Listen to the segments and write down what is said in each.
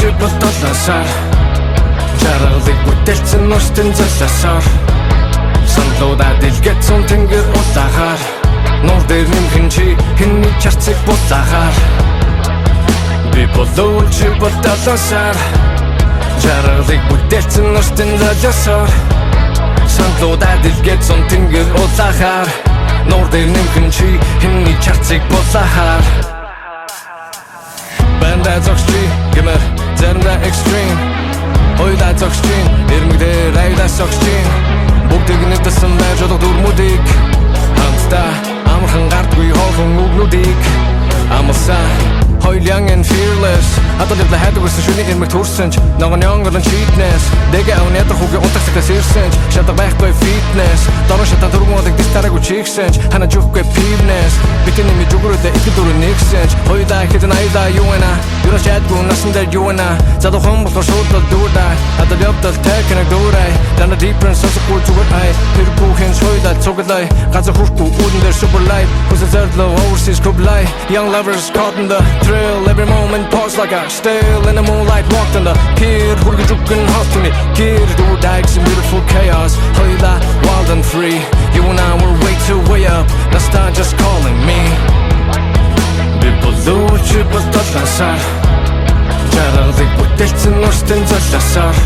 чи бодолоосоор жаргалыг бүтээлсэн нурстын золиосоор саналуудаа дэлгэцэн тэнгэр улаагаар нуур дээр нэмхэн чи хинний чарцыг булаагаар би болов чи бодолоосоор жаргалыг бүтээлсэн нурстын золиосоор саналуудаа дэлгэцэн тэнгэр улаагаар нуур дээр нэмхэн чи хинний чарцыг булаагаар бандаа зогч чи гэмээр заримдаа extreme ойлаа зогч чи эрмэгдээ райдаа зогч чи бүгдийг нэгдсэн байж одох дүрмүүдийг хамтдаа амархан гардгүй хоолон үгнүүдийг амалсан Hoyle young and fearless Аталибла хайдаг байсан шүний эрмэг төрсөн ч Ногоон янгарын cheatness Дэгэ аван ядах үгээ унтагсагтаа сэрсэн ч Шатаг байхгүй fitness Дорон шатан түргмуудыг дистараагүй чигсэн ч Хана жухгүй peeveness Битэн ними жугруудаа итгэл дүрэн нэгсэн ч Хойлаа хэдэн аялаа юу эна Юраш ядгүй насан дээр юу эна Задухан болохоор шуудлал дүүрдаа Адал явдал тэкэнэг дүүрэй Дана deeper сосохгүй зүгээр ай Тэргүүхэн шойлаа цуглай Газар хүрхгүй үүдэн дээр super life Хүсэл зарлоо overseas kublai Young lovers caught in the thrill Every moment pause like a still in the moonlight walked on the pier Hurga jukken house to me Kid do dikes in beautiful chaos Hoyla wild and free You and I were way up Nostalgia just calling me People lose you but dollasar Жаргалыг бүтээлсэн нурстын золиосоор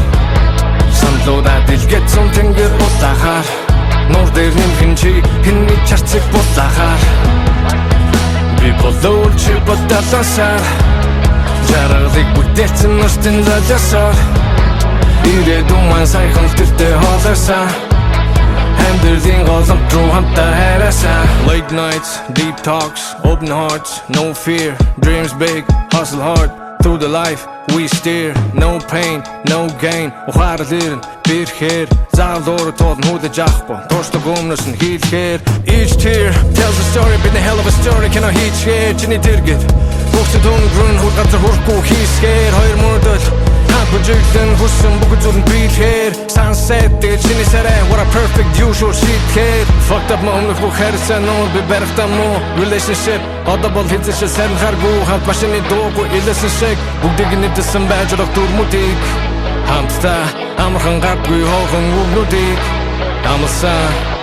саналуудаа дэлгэцэн тэнгэр улаагаар нуур дээр нэмхэн чи хинний чарцыг булаагаар би болов чи бодолоосоор жаргалыг бүтээлсэн нурстын золиосоор ирээдүйн маань сайхан тэртээ хоолойсаа Амьдралын голомт руу хамтаа хайраасаа Late nights, deep talks, open hearts, no fear Dreams big, hustle hard Through the life we steer No pain, no gain Ухаарал ирэн бэрхээр Заавал өөрөө тулд нүдэж авахгүй Туршлаг өмнөөс нь хийлгээр Each tear tells a story Been a hell of a story Can I heat share Чиний дэргэд Бүгсэд өнгөрөн Хур газар хүрхгүй хийсгээр Хоёр мөрдөл Бүжиглэн хүссэн бүгд зүйл нь биелхээр Sunset тэгээд чиний сарай What a perfect usual shit kid Fucked up момнох бүх хайрцаа нуу Би барихтаа муу Relationship Одоо бол хэзээ сайн харгүй Хамт машины дуугүй илэсэн шиг Бүгдийг нэгдсэн байж одох дүрмүүдийг Хамтдаа амархан гардгүй хоолон үгнүүдийг Амалсан